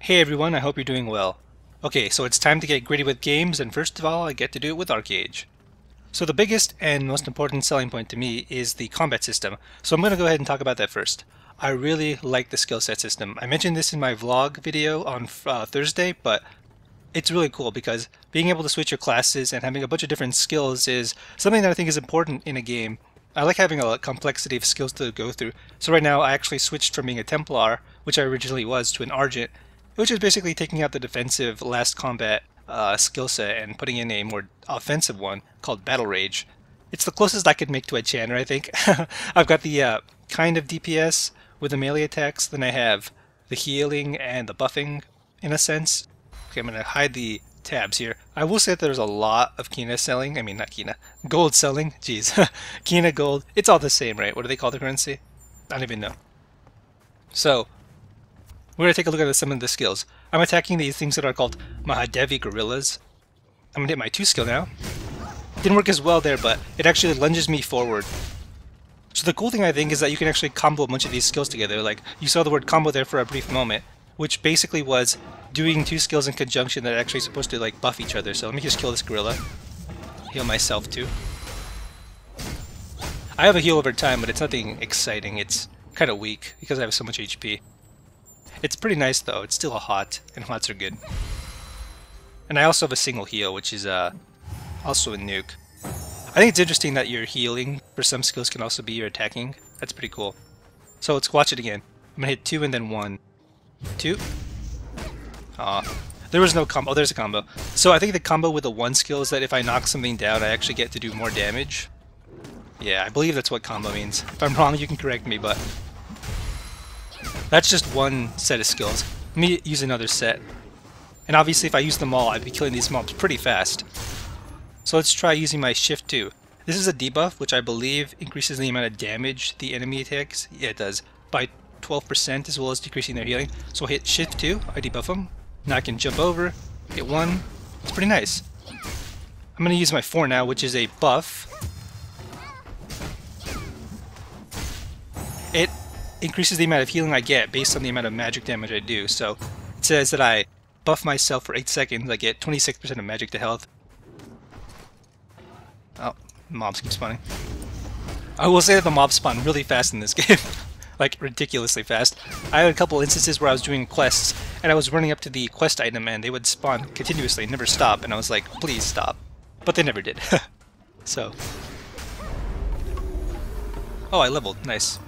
Hey everyone, I hope you're doing well. Okay, so it's time to get gritty with games, and first of all, I get to do it with ArcheAge. So the biggest and most important selling point to me is the combat system, so I'm going to go ahead and talk about that first. I really like the skill set system. I mentioned this in my vlog video on Thursday, but it's really cool because being able to switch your classes and having a bunch of different skills is something that I think is important in a game. I like having a complexity of skills to go through. So right now I actually switched from being a Templar, which I originally was, to an Argent, which is basically taking out the defensive last combat skill set and putting in a more offensive one called Battle Rage. It's the closest I could make to a Channer, I think. I've got the kind of DPS with the melee attacks, then I have the healing and the buffing in a sense. Okay, I'm going to hide the tabs here. I will say that there's a lot of Kina selling. I mean, not Kina. Gold selling. Jeez. Kina gold. It's all the same, right? What do they call the currency? I don't even know. So, we're going to take a look at some of the skills. I'm attacking these things that are called Mahadevi Gorillas. I'm going to hit my 2 skill now. Didn't work as well there, but it actually lunges me forward. So the cool thing I think is that you can actually combo a bunch of these skills together. Like, you saw the word combo there for a brief moment, which basically was doing 2 skills in conjunction that are actually supposed to like buff each other. So let me just kill this gorilla. Heal myself too. I have a heal over time, but it's nothing exciting. It's kind of weak because I have so much HP. It's pretty nice though. It's still a hot, and hots are good. And I also have a single heal, which is also a nuke. I think it's interesting that your healing for some skills can also be your attacking. That's pretty cool. So let's watch it again. I'm gonna hit 2 and then 1. 2. There was no combo. Oh, there's a combo. So I think the combo with the 1 skill is that if I knock something down, I actually get to do more damage. Yeah, I believe that's what combo means. If I'm wrong, you can correct me, but that's just one set of skills. Let me use another set. And obviously if I use them all, I'd be killing these mobs pretty fast. So let's try using my Shift 2. This is a debuff, which I believe increases the amount of damage the enemy takes. Yeah, it does. By 12%, as well as decreasing their healing. So hit Shift 2, I debuff them. Now I can jump over, hit 1. It's pretty nice. I'm going to use my 4 now, which is a buff. It increases the amount of healing I get based on the amount of magic damage I do. So it says that I buff myself for 8 seconds, I get 26% of magic to health. Oh, mobs keep spawning. I will say that the mobs spawn really fast in this game. Like, ridiculously fast. I had a couple instances where I was doing quests, and I was running up to the quest item, and they would spawn continuously, never stop, and I was like, please stop. But they never did. So. Oh, I leveled. Nice.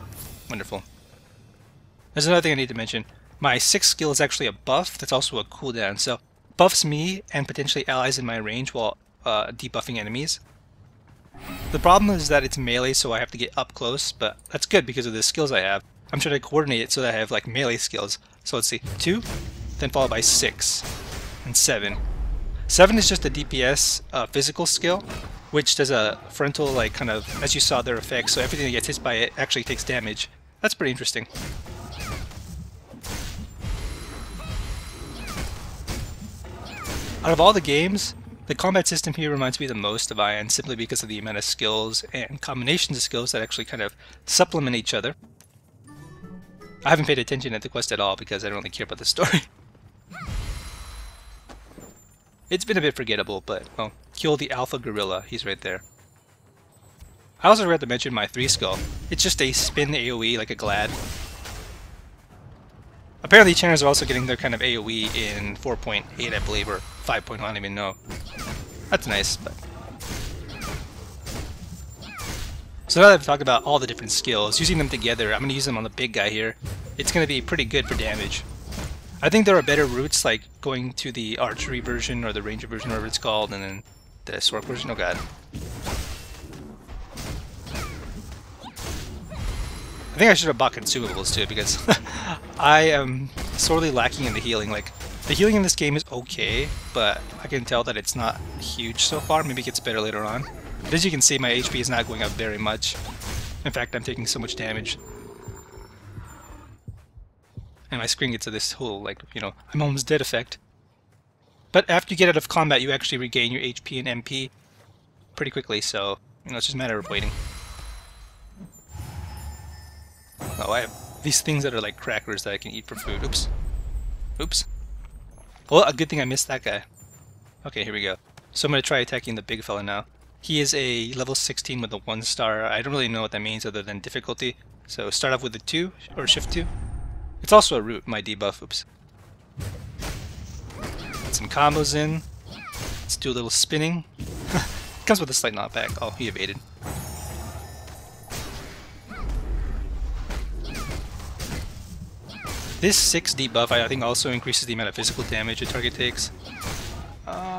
Wonderful. There's another thing I need to mention. My 6th skill is actually a buff that's also a cooldown, so buffs me and potentially allies in my range while debuffing enemies. The problem is that it's melee, so I have to get up close, but that's good because of the skills I have. I'm trying to coordinate it so that I have like melee skills. So let's see, 2, then followed by 6, and 7. 7 is just a DPS physical skill, which does a frontal, like, kind of, as you saw, their effects, so everything that gets hit by it actually takes damage. That's pretty interesting. Out of all the games, the combat system here reminds me the most of Ion, simply because of the amount of skills and combinations of skills that actually kind of supplement each other. I haven't paid attention at the quest at all because I don't really care about the story. It's been a bit forgettable, but, well, kill the Alpha Gorilla, he's right there. I also forgot to mention my 3 skill. It's just a spin AoE like a Glad. Apparently Channers are also getting their kind of AoE in 4.8, I believe, or 5.1, I don't even know. That's nice, but... So now that I've talked about all the different skills, using them together, I'm going to use them on the big guy here. It's going to be pretty good for damage. I think there are better routes, like going to the archery version or the ranger version, whatever it's called, and then the sword version. Oh god. I think I should have bought consumables too, because I am sorely lacking in the healing. Like, the healing in this game is okay, but I can tell that it's not huge so far. Maybe it gets better later on. But as you can see, my HP is not going up very much. In fact, I'm taking so much damage. And my screen gets to this whole, like, you know, I'm almost dead effect. But after you get out of combat, you actually regain your HP and MP pretty quickly, so, you know, it's just a matter of waiting. Oh, I have these things that are like crackers that I can eat for food. Oops. Oops. Well, a good thing I missed that guy. Okay, here we go. So I'm going to try attacking the big fella now. He is a level 16 with a 1 star. I don't really know what that means other than difficulty. So start off with a 2 or shift 2. It's also a root, my debuff. Oops. Get some combos in. Let's do a little spinning. Comes with a slight knockback. Oh, he evaded. This 6 debuff I think also increases the amount of physical damage a target takes.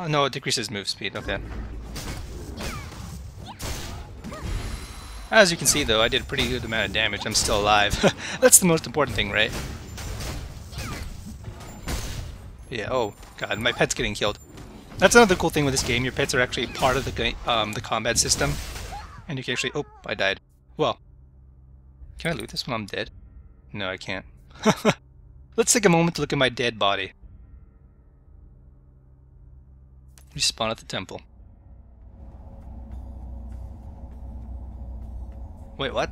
No, it decreases move speed. Okay. As you can see though, I did a pretty good amount of damage. I'm still alive. That's the most important thing, right? Yeah, oh god, my pet's getting killed. That's another cool thing with this game. Your pets are actually part of the combat system. And you can actually... Oh, I died. Well, can I loot this when I'm dead? No, I can't. Let's take a moment to look at my dead body. Respawn at the temple. Wait, what?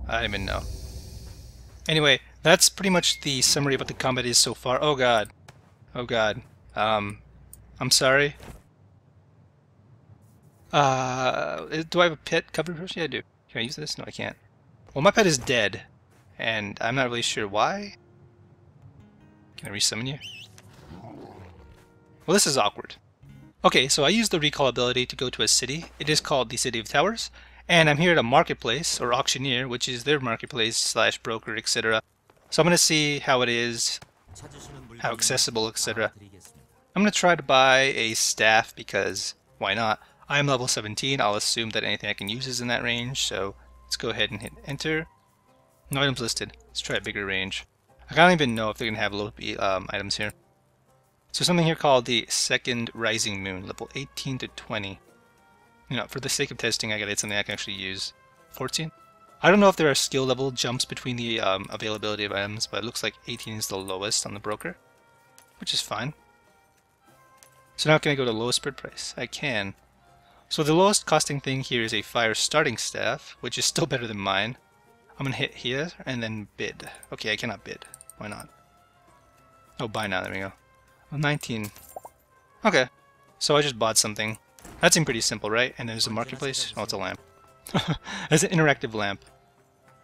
I don't even know. Anyway, that's pretty much the summary of what the combat is so far. Oh god. Oh god. I'm sorry. Do I have a pet covered person? Yeah, I do. Can I use this? No, I can't. Well, my pet is dead, and I'm not really sure why. Can I resummon you? Well, this is awkward. Okay, so I use the recall ability to go to a city. It is called the City of Towers, and I'm here at a marketplace, or auctioneer, which is their marketplace slash broker, etc. So I'm going to see how it is, how accessible, etc. I'm going to try to buy a staff because why not? I'm level 17. I'll assume that anything I can use is in that range. So let's go ahead and hit enter. No items listed. Let's try a bigger range. I don't even know if they're going to have low items here. So something here called the Second Rising Moon, level 18 to 20. You know, for the sake of testing, I gotta hit something I can actually use. 14? I don't know if there are skill level jumps between the availability of items, but it looks like 18 is the lowest on the broker, which is fine. So now can I go to lowest bid price? I can. So the lowest costing thing here is a fire starting staff, which is still better than mine. I'm gonna hit here and then bid. Okay, I cannot bid. Why not? Oh, buy now. There we go. Oh, 19. Okay. So I just bought something. That seemed pretty simple, right? And there's a marketplace. Oh, it's a lamp. It's an interactive lamp.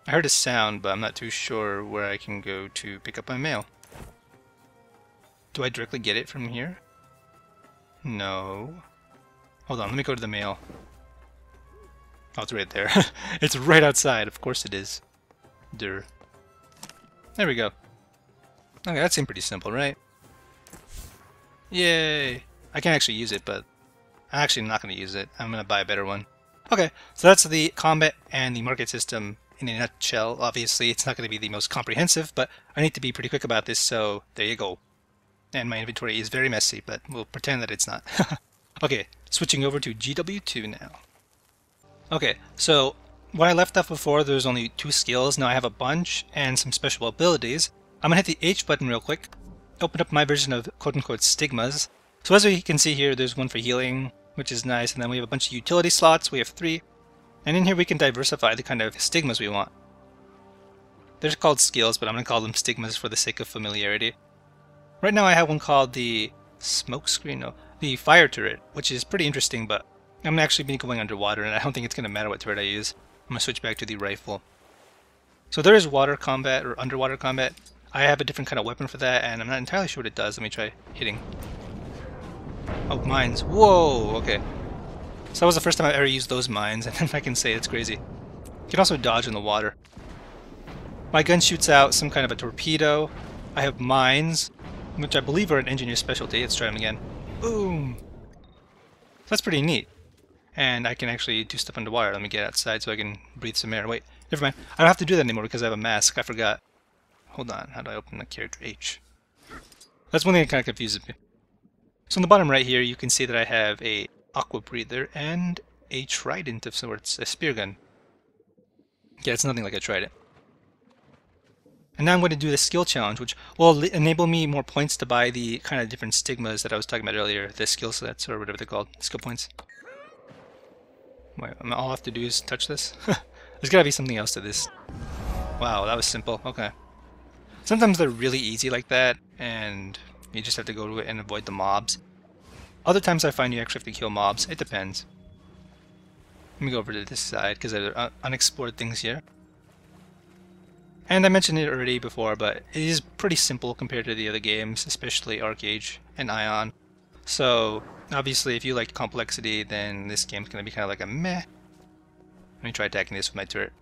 I heard a sound, but I'm not too sure where I can go to pick up my mail. Do I directly get it from here? No. Hold on, let me go to the mail. Oh, it's right there. It's right outside. Of course it is. Durr. There we go. Okay, that seemed pretty simple, right? Yay! I can actually use it, but I'm actually not going to use it. I'm going to buy a better one. Okay, so that's the combat and the market system in a nutshell. Obviously, it's not going to be the most comprehensive, but I need to be pretty quick about this, so there you go. And my inventory is very messy, but we'll pretend that it's not. Okay, switching over to GW2 now. Okay, so when I left off before, there was only 2 skills. Now I have a bunch and some special abilities. I'm going to hit the H button real quick. Open up my version of quote-unquote stigmas. So as we can see here, there's one for healing, which is nice, and then we have a bunch of utility slots. We have 3. And in here we can diversify the kind of stigmas we want. They're called skills, but I'm going to call them stigmas for the sake of familiarity. Right now I have one called the smoke screen, no, the fire turret, which is pretty interesting, but I'm going to actually be going underwater, and I don't think it's going to matter what turret I use. I'm going to switch back to the rifle. So there is water combat, or underwater combat. I have a different kind of weapon for that, and I'm not entirely sure what it does. Let me try hitting. Oh, mines. Whoa, okay. So that was the first time I ever used those mines, and I can say it's crazy. You can also dodge in the water. My gun shoots out some kind of a torpedo. I have mines, which I believe are an engineer's specialty. Let's try them again. Boom! So that's pretty neat. And I can actually do stuff underwater. Let me get outside so I can breathe some air. Wait, never mind. I don't have to do that anymore because I have a mask. I forgot. Hold on, how do I open the character H? That's one thing that kind of confuses me. So on the bottom right here, you can see that I have a aqua breather and a trident of sorts, a spear gun. Yeah, it's nothing like a trident. And now I'm going to do the skill challenge, which will enable me more points to buy the kind of different stigmas that I was talking about earlier, the skill sets, or whatever they're called, skill points. Wait, all I have to do is touch this? There's gotta be something else to this. Wow, that was simple. Okay. Sometimes they're really easy like that, and You just have to go to it and avoid the mobs. Other times I find you actually have to kill mobs. It depends. Let me go over to this side because there are unexplored things here. And I mentioned it already before, but it is pretty simple compared to the other games, especially ArcheAge and Ion. So obviously if you like complexity, then this game's going to be kind of like a meh. Let me try attacking this with my turret.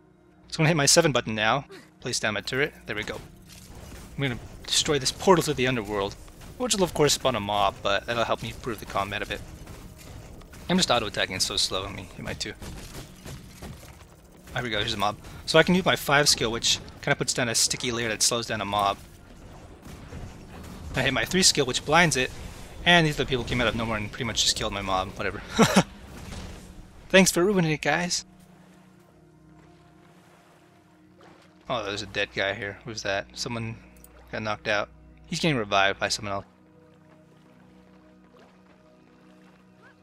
So I'm going to hit my 7 button now, place down my turret, there we go. I'm going to destroy this portal to the underworld, which will of course spawn a mob, but that'll help me improve the combat a bit. I'm just auto-attacking, it's so slow. Let me hit my 2. There we go, here's a mob. So I can use my 5 skill, which kind of puts down a sticky layer that slows down a mob. I hit my 3 skill, which blinds it, and these other people came out of nowhere and pretty much just killed my mob, whatever. Thanks for ruining it, guys! Oh, there's a dead guy here. Who's that? Someone got knocked out. He's getting revived by someone else.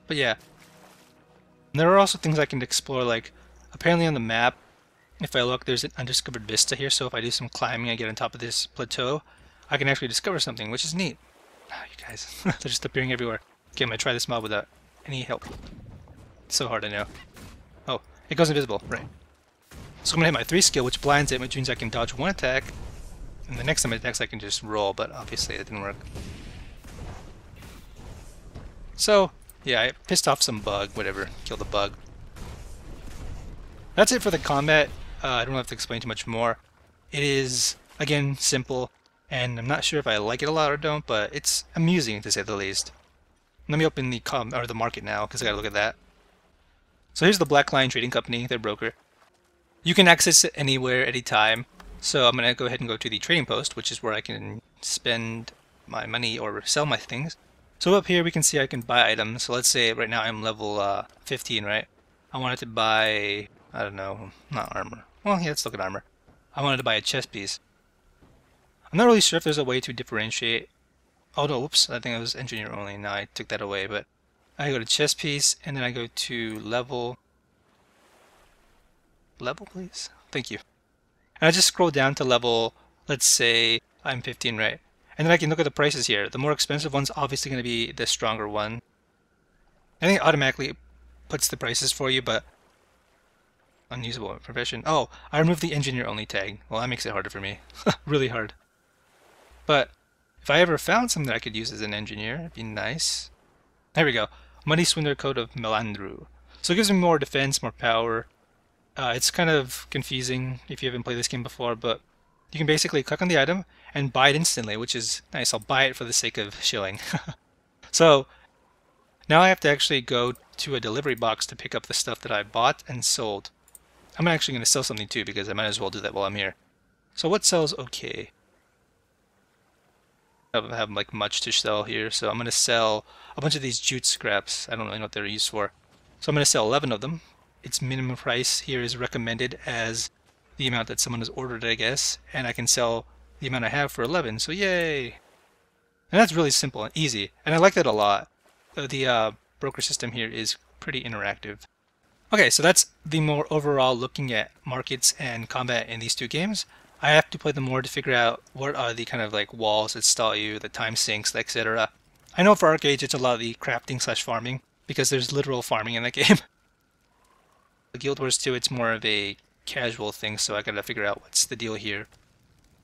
But yeah. There are also things I can explore, like apparently on the map, if I look, there's an undiscovered vista here, so if I do some climbing and get on top of this plateau, I can actually discover something, which is neat. Oh, you guys, they're just appearing everywhere. Okay, I'm gonna try this mob without any help. It's so hard, I know. Oh, it goes invisible, right. So I'm gonna hit my 3 skill, which blinds it, which means I can dodge 1 attack, and the next time it attacks I can just roll, but obviously it didn't work. So, yeah, I pissed off some bug, whatever, killed the bug. That's it for the combat. I don't have to explain too much more. It is, again, simple, and I'm not sure if I like it a lot or don't, but it's amusing to say the least. Let me open the the market now, because I gotta look at that. So here's the Black Lion Trading Company, their broker. You can access it anywhere, anytime. So I'm gonna go ahead and go to the trading post, which is where I can spend my money or sell my things. So up here we can see I can buy items. So let's say right now I'm level 15, right? I wanted to buy, I don't know, not armor. Well, yeah, let's look at armor. I wanted to buy a chest piece. I'm not really sure if there's a way to differentiate. Oh no, whoops, I think it was engineer only. Now I took that away, but I go to chest piece and then I go to level. Level, please? Thank you. And I just scroll down to level, let's say I'm 15, right? And then I can look at the prices here. The more expensive one's obviously going to be the stronger one. I think it automatically puts the prices for you, but unusable profession. Oh, I removed the engineer only tag. Well, that makes it harder for me. Really hard. But if I ever found something that I could use as an engineer, it'd be nice. There we go. Money Swindler Code of Melandru. So it gives me more defense, more power. It's kind of confusing if you haven't played this game before, but you can basically click on the item and buy it instantly, which is nice. I'll buy it for the sake of shilling. So now I have to actually go to a delivery box to pick up the stuff that I bought and sold. I'm actually going to sell something too, because I might as well do that while I'm here. So what sells okay? I don't have like much to sell here, so I'm going to sell a bunch of these jute scraps. I don't really know what they're used for. So I'm going to sell 11 of them. Its minimum price here is recommended as the amount that someone has ordered, I guess, and I can sell the amount I have for 11, so yay! And that's really simple and easy, and I like that a lot. The broker system here is pretty interactive. Okay, so that's the more overall looking at markets and combat in these two games. I have to play them more to figure out what are the kind of like walls that stall you, the time sinks, etc. I know for ArcheAge it's a lot of the crafting / farming, because there's literal farming in that game. The Guild Wars 2, it's more of a casual thing, so I gotta figure out what's the deal here.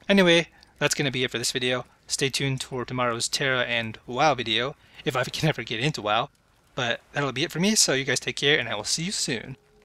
Anyway, that's gonna be it for this video. Stay tuned for tomorrow's Terra and WoW video, if I can ever get into WoW. But that'll be it for me, so you guys take care, and I will see you soon.